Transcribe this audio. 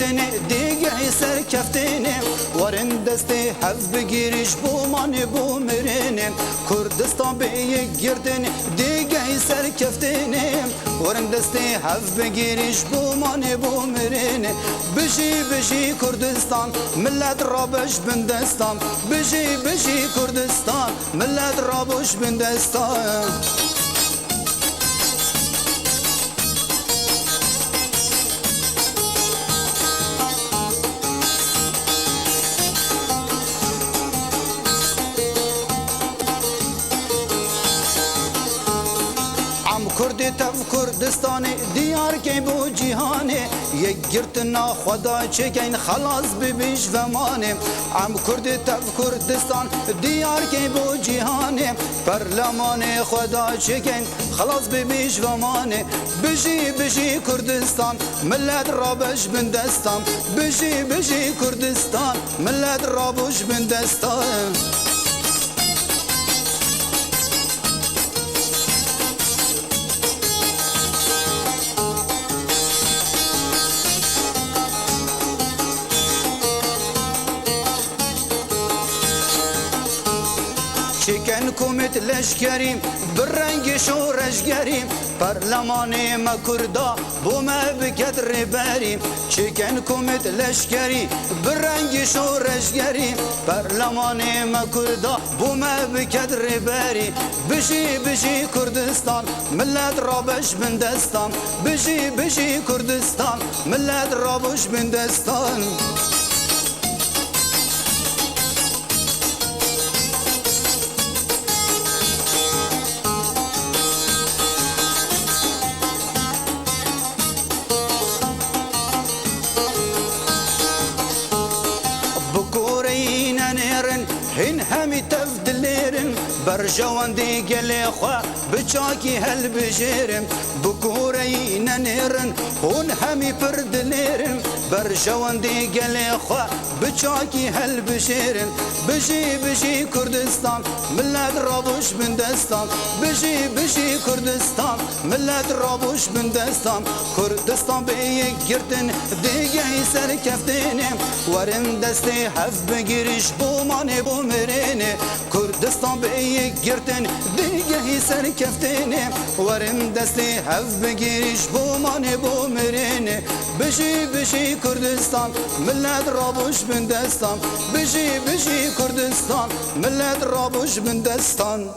گردن دیگه سر کفتنه ورن دستی حف بگیریش بو من بو مرنه کردستان به گردن دیگه سر کفتنه ورن دستی حف بگیریش بو من بو مرنه بشی بشی کردستان ملت رابش بندستان بشی بشی کردستان ملت رابش بندستان کردی تف کردستانی دیار که بو جهانه یک گرتنا خدا چکین خلاص ببیش ومانه ام کردی تف کردستان دیار که بو جهانه پرلمان خدا چکین خلاص ببیش ومانه بشی بشی کردستان ملت رابش بندستان بشی بشی کردستان ملت رابش بندستان چکن کومت لشکریم برنگ شورشگریم پرلمان ما کردا بو ما بکت ربریم چکن کومت لشکری برنگ شورشگریم پرلمان ما کردا بو ما بکت ربریم بشی بشی کردستان ملت رابش بندستان بشی بشی کردستان ملت رابش بندستان هن همي تفدليرن برجوان دي قلي خوا بچاكي هل بجيرن بكورينا نيرن هون همي پردليرن برجوان دي قلي خوا بچاكي هل بجيرن بجي بجي كردستان ملت رابوش بندستان بجي بجي كردستان ملت رابوش بندستان كردستان بيك گردن ديگه سر كفتين ورن دستي حف بگیریش بو ماني بو مرنه کردستان به یک گردن دیگه سر کفتنه ورم دستی حف بگیریش بو مانه بو مرنه بشی بشی کردستان ملت رابوش بندستان بشی بشی کردستان ملت رابوش بندستان